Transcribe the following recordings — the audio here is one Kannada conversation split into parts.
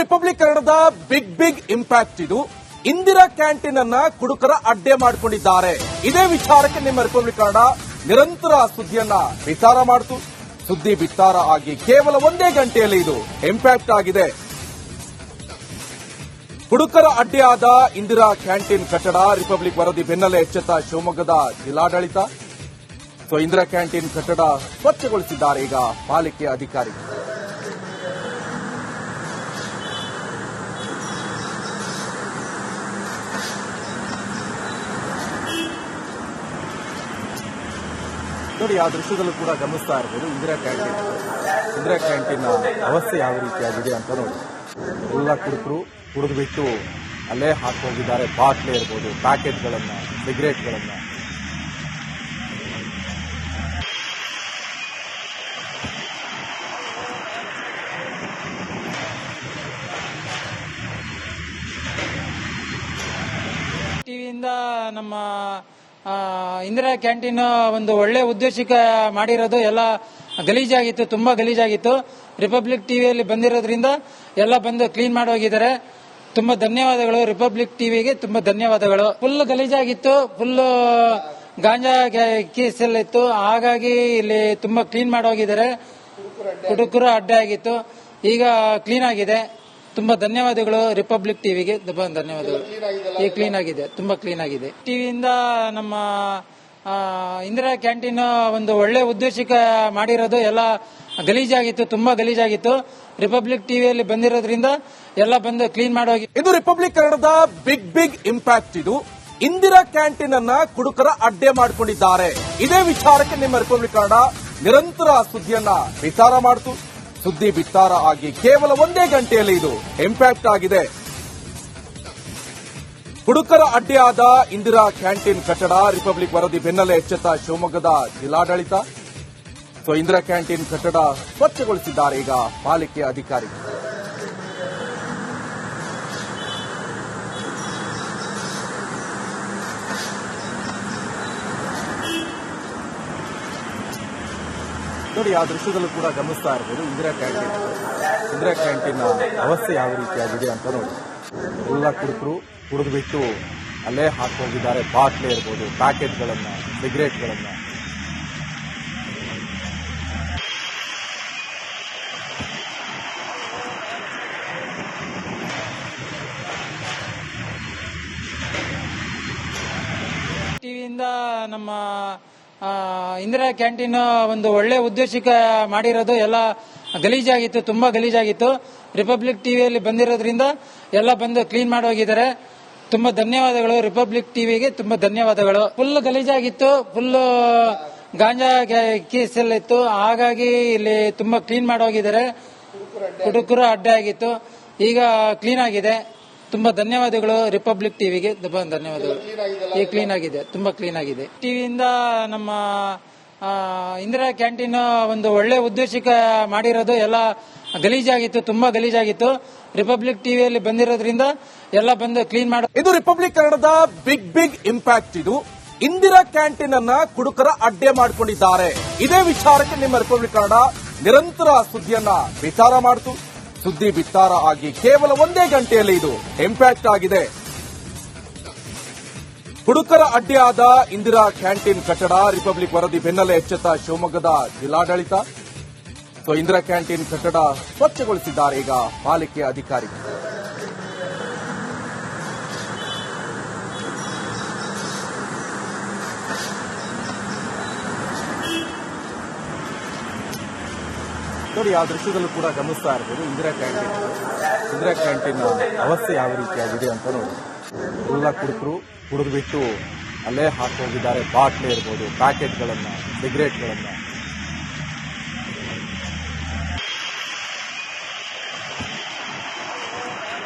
ರಿಪಬ್ಲಿಕ್ ಕನ್ನಡದ ಬಿಗ್ ಇಂಪ್ಯಾಕ್ಟ್ ಇದು. ಇಂದಿರಾ ಕ್ಯಾಂಟೀನ್ ಅನ್ನ ಕುಡುಕರ ಅಡ್ಡೆ ಮಾಡಿಕೊಂಡಿದ್ದಾರೆ. ಇದೇ ವಿಚಾರಕ್ಕೆ ನಿಮ್ಮ ರಿಪಬ್ಲಿಕ್ ಕನ್ನಡ ನಿರಂತರ ಸುದ್ದಿಯನ್ನ ಬಿತ್ತಾರ ಮಾಡಿತು. ಸುದ್ದಿ ಬಿತ್ತಾರ ಆಗಿ ಕೇವಲ ಒಂದೇ ಗಂಟೆಯಲ್ಲಿ ಇದು ಇಂಪ್ಯಾಕ್ಟ್ ಆಗಿದೆ. ಕುಡುಕರ ಅಡ್ಡೆಯಾದ ಇಂದಿರಾ ಕ್ಯಾಂಟೀನ್ ಕಟ್ಟಡ ರಿಪಬ್ಲಿಕ್ ವರದಿ ಬೆನ್ನಲ್ಲೇ ಎಚ್ಚೆತ್ತ ಶಿವಮೊಗ್ಗದ ಜಿಲ್ಲಾಡಳಿತ. ಇಂದಿರಾ ಕ್ಯಾಂಟೀನ್ ಕಟ್ಟಡ ಸ್ವಚ್ಛಗೊಳಿಸಿದ್ದಾರೆ ಈಗ ಪಾಲಿಕೆ ಅಧಿಕಾರಿ. ನೋಡಿ, ಆ ದೃಶ್ಯದಲ್ಲೂ ಕೂಡ ಗಮನಿಸ್ತಾ ಇರ್ಬೋದು ಇಂದಿರಾ ಕ್ಯಾಂಟೀನ್ ಅವಸ್ಥೆ ಯಾವ ರೀತಿಯಾಗಿದೆ ಅಂತ. ನೋಡಿ, ಎಲ್ಲ ಕುಡುಕರು ಕುಡಿದು ಬಿಟ್ಟು ಅಲ್ಲೇ ಹಾಕೋಗಿದ್ದಾರೆ. ಬಾಟ್ಲೆ ಇರ್ಬೋದು, ಪ್ಯಾಕೆಟ್ಗಳನ್ನ, ಸಿಗರೇಟ್ಗಳನ್ನ. ಟಿವಿಯಿಂದ ನಮ್ಮ ಇಂದಿರಾ ಕ್ಯಾಂಟೀನ್ ಒಂದು ಒಳ್ಳೆ ಉದ್ದೇಶಕ್ಕೆ ಮಾಡಿರೋದು ಎಲ್ಲ ಗಲೀಜಾಗಿತ್ತು, ತುಂಬಾ ಗಲೀಜಾಗಿತ್ತು. ರಿಪಬ್ಲಿಕ್ ಟಿವಿಯಲ್ಲಿ ಬಂದಿರೋದ್ರಿಂದ ಎಲ್ಲ ಬಂದು ಕ್ಲೀನ್ ಮಾಡಿ ಹೋಗಿದ್ದಾರೆ. ತುಂಬಾ ಧನ್ಯವಾದಗಳು ರಿಪಬ್ಲಿಕ್ ಟಿವಿಗೆ, ತುಂಬಾ ಧನ್ಯವಾದಗಳು. ಫುಲ್ ಗಲೀಜಾಗಿತ್ತು, ಫುಲ್ ಗಾಂಜಾ ಕೇಸ್ ಎಲ್ಲ ಇತ್ತು. ಹಾಗಾಗಿ ಇಲ್ಲಿ ತುಂಬಾ ಕ್ಲೀನ್ ಮಾಡಿ ಹೋಗಿದ್ದಾರೆ. ಕುಡುಕರು ಅಡ್ಡೆ ಆಗಿತ್ತು, ಈಗ ಕ್ಲೀನ್ ಆಗಿದೆ. ತುಂಬಾ ಧನ್ಯವಾದಗಳು ರಿಪಬ್ಲಿಕ್ ಟಿವಿಗೆ, ತುಂಬಾ ಧನ್ಯವಾದಗಳು. ಈಗ ಕ್ಲೀನ್ ಆಗಿದೆ, ತುಂಬಾ ಕ್ಲೀನ್ ಆಗಿದೆ. ಟಿವಿಯಿಂದ ನಮ್ಮ ಇಂದಿರಾ ಕ್ಯಾಂಟೀನ್ ಒಂದು ಒಳ್ಳೆ ಉದ್ದೇಶಕ್ಕೆ ಮಾಡಿರೋದು ಎಲ್ಲ ಗಲೀಜಾಗಿತ್ತು, ತುಂಬಾ ಗಲೀಜಾಗಿತ್ತು. ರಿಪಬ್ಲಿಕ್ ಟಿವಿಯಲ್ಲಿ ಬಂದಿರೋದ್ರಿಂದ ಎಲ್ಲ ಬಂದು ಕ್ಲೀನ್ ಮಾಡಿ ಹೋಗಿ. ಇದು ರಿಪಬ್ಲಿಕ್ ಕನ್ನಡದ ಬಿಗ್ ಇಂಪ್ಯಾಕ್ಟ್ ಇದು. ಇಂದಿರಾ ಕ್ಯಾಂಟೀನ್ ಅನ್ನ ಕುಡುಕರ ಅಡ್ಡೆ ಮಾಡಿಕೊಂಡಿದ್ದಾರೆ. ಇದೇ ವಿಚಾರಕ್ಕೆ ನಿಮ್ಮ ರಿಪಬ್ಲಿಕ್ ಕನ್ನಡ ನಿರಂತರ ಸುದ್ದಿಯನ್ನ ಬಿತ್ತಾರ ಮಾಡಿತು. ಸುದ್ದಿ ಬಿತ್ತಾರ ಆಗಿ ಕೇವಲ ಒಂದೇ ಗಂಟೆಯಲ್ಲಿ ಇದು ಇಂಪ್ಯಾಕ್ಟ್ ಆಗಿದೆ. ಕುಡುಕರ ಅಡ್ಡೆಯಾದ ಇಂದಿರಾ ಕ್ಯಾಂಟೀನ್ ಕಟ್ಟಡ ರಿಪಬ್ಲಿಕ್ ವರದಿ ಬೆನ್ನಲ್ಲೇ ಎಚ್ಚೆತ್ತ ಶಿವಮೊಗ್ಗದ ಜಿಲ್ಲಾಡಳಿತ. ಇಂದಿರಾ ಕ್ಯಾಂಟೀನ್ ಕಟ್ಟಡ ಸ್ವಚ್ಛಗೊಳಿಸಿದ್ದಾರೆ ಈಗ ಪಾಲಿಕೆ ಅಧಿಕಾರಿ. ನೋಡಿ, ಆ ದೃಶ್ಯದಲ್ಲೂ ಕೂಡ ಗಮನಿಸ್ತಾ ಇರ್ಬೋದು ಇಂದಿರಾ ಕ್ಯಾಂಟೀನ್ ಅವಸ್ಥೆ ಯಾವ ರೀತಿಯಾಗಿದೆ ಅಂತ. ನೋಡಿ, ಎಲ್ಲ ಕುಡುಕರು ಕುಡಿದು ಬಿಟ್ಟು ಅಲ್ಲೇ ಹಾಕೋಗಿದ್ದಾರೆ. ಬಾಟ್ಲೆ ಇರ್ಬೋದು, ಪ್ಯಾಕೆಟ್ಗಳನ್ನ, ಸಿಗರೇಟ್ಗಳನ್ನ. ಟಿವಿಯಿಂದ ನಮ್ಮ ಇಂದಿರಾ ಕ್ಯಾಂಟೀನ್ ಒಂದು ಒಳ್ಳೆ ಉದ್ದೇಶಕ್ಕೆ ಮಾಡಿರೋದು ಎಲ್ಲ ಗಲೀಜಾಗಿತ್ತು, ತುಂಬಾ ಗಲೀಜಾಗಿತ್ತು. ರಿಪಬ್ಲಿಕ್ ಟಿವಿಯಲ್ಲಿ ಬಂದಿರೋದ್ರಿಂದ ಎಲ್ಲ ಬಂದು ಕ್ಲೀನ್ ಮಾಡಿ ಹೋಗಿದ್ದಾರೆ. ತುಂಬಾ ಧನ್ಯವಾದಗಳು ರಿಪಬ್ಲಿಕ್ ಟಿವಿಗೆ, ತುಂಬಾ ಧನ್ಯವಾದಗಳು. ಫುಲ್ ಗಲೀಜಾಗಿತ್ತು, ಫುಲ್ ಗಾಂಜಾ ಕೇಸ್ ಎಲ್ಲ ಇತ್ತು. ಹಾಗಾಗಿ ಇಲ್ಲಿ ತುಂಬಾ ಕ್ಲೀನ್ ಮಾಡಿ ಹೋಗಿದ್ದಾರೆ. ಕುಡುಕರು ಅಡ್ಡೆ ಆಗಿತ್ತು, ಈಗ ಕ್ಲೀನ್ ಆಗಿದೆ. ತುಂಬಾ ಧನ್ಯವಾದಗಳು ರಿಪಬ್ಲಿಕ್ ಟಿವಿಗೆ, ತುಂಬಾ ಧನ್ಯವಾದಗಳು. ಈಗ ಕ್ಲೀನ್ ಆಗಿದೆ, ತುಂಬಾ ಕ್ಲೀನ್ ಆಗಿದೆ. ಟಿವಿಯಿಂದ ನಮ್ಮ ಇಂದಿರಾ ಕ್ಯಾಂಟೀನ್ ಒಂದು ಒಳ್ಳೆ ಉದ್ದೇಶಕ್ಕೆ ಮಾಡಿರೋದು ಎಲ್ಲ ಗಲೀಜಾಗಿತ್ತು, ತುಂಬಾ ಗಲೀಜಾಗಿತ್ತು. ರಿಪಬ್ಲಿಕ್ ಟಿವಿಯಲ್ಲಿ ಬಂದಿರೋದ್ರಿಂದ ಎಲ್ಲ ಬಂದು ಕ್ಲೀನ್ ಮಾಡಿ. ಇದು ರಿಪಬ್ಲಿಕ್ ಕನ್ನಡದ ಬಿಗ್ ಇಂಪ್ಯಾಕ್ಟ್ ಇದು. ಇಂದಿರಾ ಕ್ಯಾಂಟೀನ್ ಅನ್ನ ಕುಡುಕರ ಅಡ್ಡೆ ಮಾಡಿಕೊಂಡಿದ್ದಾರೆ. ಇದೇ ವಿಚಾರಕ್ಕೆ ನಿಮ್ಮ ರಿಪಬ್ಲಿಕ್ ಕನ್ನಡ ನಿರಂತರ ಸುದ್ದಿಯನ್ನ ಬಿತ್ತಾರ ಮಾಡಿತು. ಸುದ್ದಿ ಬಿತ್ತಾರ ಆಗಿ ಕೇವಲ ಒಂದೇ ಗಂಟೆಯಲ್ಲಿ ಇದು ಇಂಪ್ಯಾಕ್ಟ್ ಆಗಿದೆ. ಕುಡುಕರ ಅಡ್ಡೆಯಾದ ಇಂದಿರಾ ಕ್ಯಾಂಟೀನ್ ಕಟ್ಟಡ ರಿಪಬ್ಲಿಕ್ ವರದಿ ಬೆನ್ನಲ್ಲೇ ಎಚ್ಚೆತ್ತ ಶಿವಮೊಗ್ಗದ ಜಿಲ್ಲಾಡಳಿತ. ಇಂದಿರಾ ಕ್ಯಾಂಟೀನ್ ಕಟ್ಟಡ ಸ್ವಚ್ಛಗೊಳಿಸಿದ್ದಾರೆ ಈಗ ಪಾಲಿಕೆ ಅಧಿಕಾರಿ. ನೋಡಿ, ಆ ದೃಶ್ಯದಲ್ಲೂ ಕೂಡ ಗಮನಿಸ್ತಾ ಇರ್ಬೋದು ಇಂದಿರಾ ಕ್ಯಾಂಟೀನ್ ಅವಸ್ಥೆ ಯಾವ ರೀತಿಯಾಗಿದೆ ಅಂತ. ನೋಡಿ, ಎಲ್ಲ ಕುಡುಕರು ಕುಡಿದು ಬಿಟ್ಟು ಅಲ್ಲೇ ಹಾಕೋಗಿದ್ದಾರೆ. ಬಾಟ್ಲೆ ಇರ್ಬೋದು, ಪ್ಯಾಕೆಟ್ಗಳನ್ನ, ಸಿಗರೇಟ್ಗಳನ್ನ.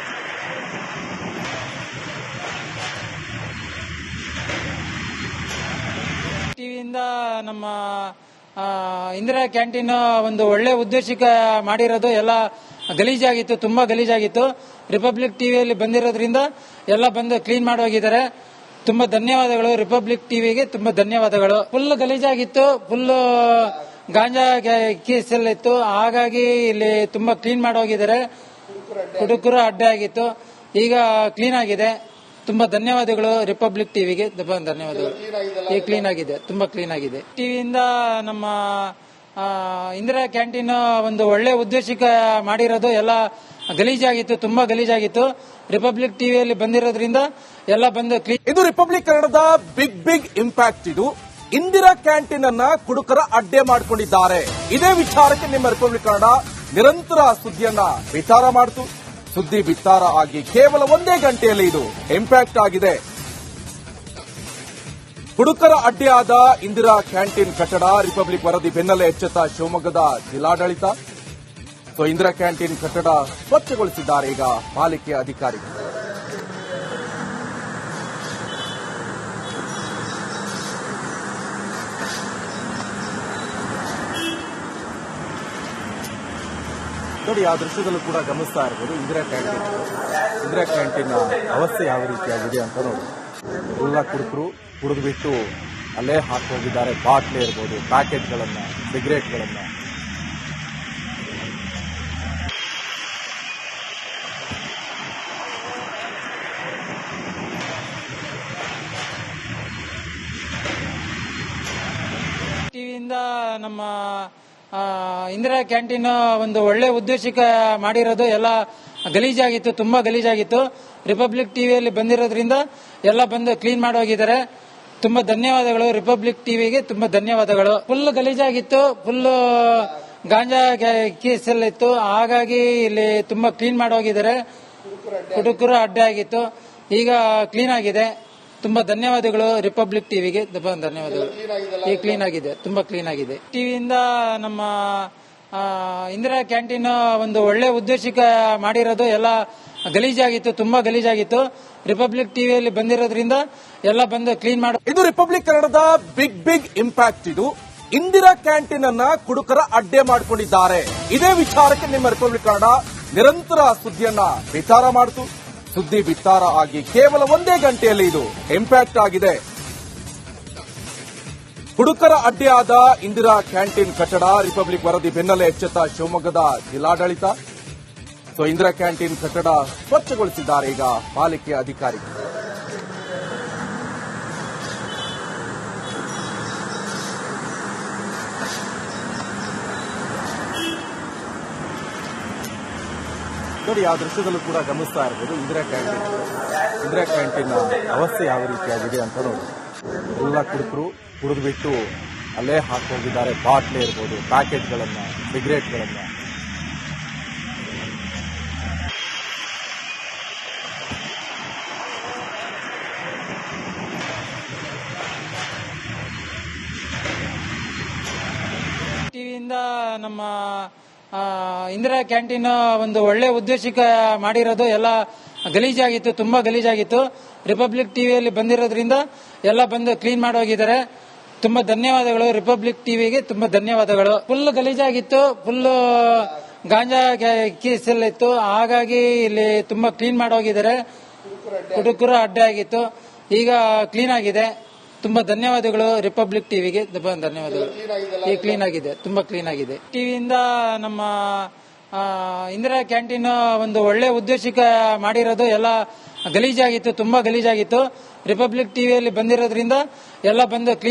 ಟಿವಿಯಿಂದ ನಮ್ಮ ಇಂದಿರಾ ಕ್ಯಾಂಟೀನ್ ಒಂದು ಒಳ್ಳೆ ಉದ್ದೇಶಕ್ಕೆ ಮಾಡಿರೋದು ಎಲ್ಲ ಗಲೀಜಾಗಿತ್ತು, ತುಂಬಾ ಗಲೀಜಾಗಿತ್ತು. ರಿಪಬ್ಲಿಕ್ ಟಿವಿಯಲ್ಲಿ ಬಂದಿರೋದ್ರಿಂದ ಎಲ್ಲ ಬಂದು ಕ್ಲೀನ್ ಮಾಡಿ ಹೋಗಿದ್ದಾರೆ. ತುಂಬಾ ಧನ್ಯವಾದಗಳು ರಿಪಬ್ಲಿಕ್ ಟಿವಿಗೆ, ತುಂಬಾ ಧನ್ಯವಾದಗಳು. ಫುಲ್ ಗಲೀಜಾಗಿತ್ತು, ಫುಲ್ ಗಾಂಜಾ ಕೇಸ್ ಎಲ್ಲ ಇತ್ತು. ಹಾಗಾಗಿ ಇಲ್ಲಿ ತುಂಬಾ ಕ್ಲೀನ್ ಮಾಡಿ ಹೋಗಿದ್ದಾರೆ. ಕುಡುಕರು ಅಡ್ಡ ಆಗಿತ್ತು. ಈಗ ಕ್ಲೀನ್ ಆಗಿದೆ. ತುಂಬಾ ಧನ್ಯವಾದಗಳು ರಿಪಬ್ಲಿಕ್ ಟಿವಿಗೆ. ತುಂಬಾ ಧನ್ಯವಾದಗಳು. ಈಗ ಕ್ಲೀನ್ ಆಗಿದೆ, ತುಂಬಾ ಕ್ಲೀನ್ ಆಗಿದೆ. ಟಿವಿಯಿಂದ ನಮ್ಮ ಇಂದಿರಾ ಕ್ಯಾಂಟೀನ್ ಒಂದು ಒಳ್ಳೆ ಉದ್ದೇಶಕ್ಕೆ ಮಾಡಿರೋದು. ಎಲ್ಲ ಗಲೀಜಾಗಿತ್ತು, ತುಂಬಾ ಗಲೀಜಾಗಿತ್ತು. ರಿಪಬ್ಲಿಕ್ ಟಿವಿಯಲ್ಲಿ ಬಂದಿರೋದ್ರಿಂದ ಎಲ್ಲ ಬಂದು ಕ್ಲೀನ್. ಇದು ರಿಪಬ್ಲಿಕ್ ಕನ್ನಡದ ಬಿಗ್ ಇಂಪ್ಯಾಕ್ಟ್. ಇದು ಇಂದಿರಾ ಕ್ಯಾಂಟೀನ್ ಅನ್ನ ಕುಡುಕರ ಅಡ್ಡೆ ಮಾಡಿಕೊಂಡಿದ್ದಾರೆ. ಇದೇ ವಿಚಾರಕ್ಕೆ ನಿಮ್ಮ ರಿಪಬ್ಲಿಕ್ ಕನ್ನಡ ನಿರಂತರ ಸುದ್ದಿಯನ್ನ ಬಿತ್ತಾರ ಮಾಡ್ತು. ಸುದ್ದಿ ಬಿತ್ತಾರ ಆಗಿ ಕೇವಲ ಒಂದೇ ಗಂಟೆಯಲ್ಲಿ ಇದು ಇಂಪ್ಯಾಕ್ಟ್ ಆಗಿದೆ. ಕುಡುಕರ ಅಡ್ಡೆಯಾದ ಇಂದಿರಾ ಕ್ಯಾಂಟೀನ್ ಕಟ್ಟಡ ರಿಪಬ್ಲಿಕ್ ವರದಿ ಬೆನ್ನಲ್ಲೇ ಎಚ್ಚೆತ್ತ ಶಿವಮೊಗ್ಗದ ಜಿಲ್ಲಾಡಳಿತ. ಇಂದಿರಾ ಕ್ಯಾಂಟೀನ್ ಕಟ್ಟಡ ಸ್ವಚ್ಛಗೊಳಿಸಿದ್ದಾರೆ ಈಗ ಪಾಲಿಕೆ ಅಧಿಕಾರಿಗಳು. ನೋಡಿ, ಆ ದೃಶ್ಯದಲ್ಲೂ ಕೂಡ ಗಮನಿಸ್ತಾ ಇರ್ಬೋದು ಇಂದಿರಾ ಕ್ಯಾಂಟೀನ್ ಅವಸ್ಥೆ ಯಾವ ರೀತಿಯಾಗಿದೆ ಅಂತ ನೋಡಿ. ಎಲ್ಲ ಕುಡುಕರು ಕುಡಿದು ಬಿಟ್ಟು ಅಲ್ಲೇ ಹಾಕಿ ಹೋಗಿದ್ದಾರೆ. ಬಾಟ್ಲಿ ಇರ್ಬೋದು, ಪ್ಯಾಕೆಟ್ಗಳನ್ನ, ಸಿಗರೇಟ್ಗಳನ್ನ. ಟಿವಿಯಿಂದ ನಮ್ಮ ಇಂದಿರಾ ಕ್ಯಾಂಟೀನ್ ಒಂದು ಒಳ್ಳೆ ಉದ್ದೇಶಕ್ಕೆ ಮಾಡಿರೋದು. ಎಲ್ಲ ಗಲೀಜಾಗಿತ್ತು, ತುಂಬಾ ಗಲೀಜಾಗಿತ್ತು. ರಿಪಬ್ಲಿಕ್ ಟಿವಿಯಲ್ಲಿ ಬಂದಿರೋದ್ರಿಂದ ಎಲ್ಲ ಬಂದು ಕ್ಲೀನ್ ಮಾಡೋಗಿದ್ದಾರೆ. ತುಂಬಾ ಧನ್ಯವಾದಗಳು ರಿಪಬ್ಲಿಕ್ ಟಿವಿಗೆ. ತುಂಬಾ ಧನ್ಯವಾದಗಳು. ಫುಲ್ ಗಲೀಜಾಗಿತ್ತು, ಫುಲ್ ಗಾಂಜಾ ಕೇಸ್ ಎಲ್ಲ ಇತ್ತು. ಹಾಗಾಗಿ ಇಲ್ಲಿ ತುಂಬಾ ಕ್ಲೀನ್ ಮಾಡೋಗಿದ್ದಾರೆ. ಕುಡುಕರು ಅಡ್ಡ ಆಗಿತ್ತು. ಈಗ ಕ್ಲೀನ್ ಆಗಿದೆ. ತುಂಬಾ ಧನ್ಯವಾದಗಳು ರಿಪಬ್ಲಿಕ್ ಟಿವಿಗೆ. ತುಂಬಾ ಧನ್ಯವಾದಗಳು. ಈಗ ಕ್ಲೀನ್ ಆಗಿದೆ, ತುಂಬಾ ಕ್ಲೀನ್ ಆಗಿದೆ. ಟಿವಿಯಿಂದ ನಮ್ಮ ಇಂದಿರಾ ಕ್ಯಾಂಟೀನ್ ಒಂದು ಒಳ್ಳೆ ಉದ್ದೇಶಕ್ಕೆ ಮಾಡಿರೋದು. ಎಲ್ಲ ಗಲೀಜಾಗಿತ್ತು, ತುಂಬಾ ಗಲೀಜಾಗಿತ್ತು. ರಿಪಬ್ಲಿಕ್ ಟಿವಿಯಲ್ಲಿ ಬಂದಿರೋದ್ರಿಂದ ಎಲ್ಲ ಬಂದು ಕ್ಲೀನ್ ಮಾಡೋ. ಇದು ರಿಪಬ್ಲಿಕ್ ಕನ್ನಡದ ಬಿಗ್ ಇಂಪ್ಯಾಕ್ಟ್. ಇದು ಇಂದಿರಾ ಕ್ಯಾಂಟೀನ್ ಅನ್ನ ಕುಡುಕರ ಅಡ್ಡೆ ಮಾಡಿಕೊಂಡಿದ್ದಾರೆ. ಇದೇ ವಿಚಾರಕ್ಕೆ ನಿಮ್ಮ ರಿಪಬ್ಲಿಕ್ ಕನ್ನಡ ನಿರಂತರ ಸುದ್ದಿಯನ್ನ ಬಿತ್ತಾರ ಮಾಡ್ತು. ಸುದ್ದಿ ಬಿತ್ತಾರ ಆಗಿ ಕೇವಲ ಒಂದೇ ಗಂಟೆಯಲ್ಲಿ ಇದು ಇಂಪ್ಯಾಕ್ಟ್ ಆಗಿದೆ. ಕುಡುಕರ ಅಡ್ಡೆಯಾದ ಇಂದಿರಾ ಕ್ಯಾಂಟೀನ್ ಕಟ್ಟಡ ರಿಪಬ್ಲಿಕ್ ವರದಿ ಬೆನ್ನಲ್ಲೇ ಎಚ್ಚೆತ್ತ ಶಿವಮೊಗ್ಗದ ಜಿಲ್ಲಾಡಳಿತ. ಇಂದಿರಾ ಕ್ಯಾಂಟೀನ್ ಕಟ್ಟಡ ಸ್ವಚ್ಛಗೊಳಿಸಿದ್ದಾರೆ ಈಗ ಪಾಲಿಕೆ ಅಧಿಕಾರಿಗಳು. ನೋಡಿ, ಆ ದೃಶ್ಯದಲ್ಲೂ ಕೂಡ ಗಮನಿಸ್ತಾ ಇರ್ಬೋದು ಇಂದಿರಾ ಕ್ಯಾಂಟೀನ್ ಅವಸ್ಥೆ ಯಾವ ರೀತಿಯಾಗಿದೆ ಅಂತ ನೋಡಿ. ಎಲ್ಲ ಕುಡುಕರು ಕುಡಿದು ಬಿಟ್ಟು ಅಲ್ಲೇ ಹಾಕಿ ಹೋಗಿದ್ದಾರೆ. ಬಾಟ್ಲಿ ಇರ್ಬೋದು, ಪ್ಯಾಕೆಟ್ಗಳನ್ನ, ಸಿಗರೇಟ್ಗಳನ್ನ. ಟಿವಿಯಿಂದ ನಮ್ಮ ಇಂದಿರಾ ಕ್ಯಾಂಟೀನ್ ಒಂದು ಒಳ್ಳೆ ಉದ್ದೇಶಕ್ಕೆ ಮಾಡಿರೋದು. ಎಲ್ಲ ಗಲೀಜಾಗಿತ್ತು, ತುಂಬಾ ಗಲೀಜಾಗಿತ್ತು. ರಿಪಬ್ಲಿಕ್ ಟಿವಿಯಲ್ಲಿ ಬಂದಿರೋದ್ರಿಂದ ಎಲ್ಲ ಬಂದು ಕ್ಲೀನ್ ಮಾಡೋಗಿದ್ದಾರೆ. ತುಂಬಾ ಧನ್ಯವಾದಗಳು ರಿಪಬ್ಲಿಕ್ ಟಿವಿಗೆ. ತುಂಬಾ ಧನ್ಯವಾದಗಳು. ಫುಲ್ ಗಲೀಜಾಗಿತ್ತು, ಫುಲ್ ಗಾಂಜಾ ಕೇಸ್ ಎಲ್ಲ ಇತ್ತು. ಹಾಗಾಗಿ ಇಲ್ಲಿ ತುಂಬಾ ಕ್ಲೀನ್ ಮಾಡೋಗಿದ್ದಾರೆ. ಕುಡುಕರು ಅಡ್ಡ ಆಗಿತ್ತು. ಈಗ ಕ್ಲೀನ್ ಆಗಿದೆ. ತುಂಬಾ ಧನ್ಯವಾದಗಳು ರಿಪಬ್ಲಿಕ್ ಟಿವಿಗೆ. ತುಂಬಾ ಧನ್ಯವಾದಗಳು. ಈಗ ಕ್ಲೀನ್ ಆಗಿದೆ, ತುಂಬಾ ಕ್ಲೀನ್ ಆಗಿದೆ. ಟಿವಿಯಿಂದ ನಮ್ಮ ಇಂದಿರಾ ಕ್ಯಾಂಟೀನ್ ಒಂದು ಒಳ್ಳೆ ಉದ್ದೇಶಕ್ಕೆ ಮಾಡಿರೋದು. ಎಲ್ಲ ಗಲೀಜಾಗಿತ್ತು, ತುಂಬಾ ಗಲೀಜಾಗಿತ್ತು. ರಿಪಬ್ಲಿಕ್ ಟಿವಿಯಲ್ಲಿ ಬಂದಿರೋದ್ರಿಂದ ಎಲ್ಲ ಬಂದು ಕ್ಲೀನ್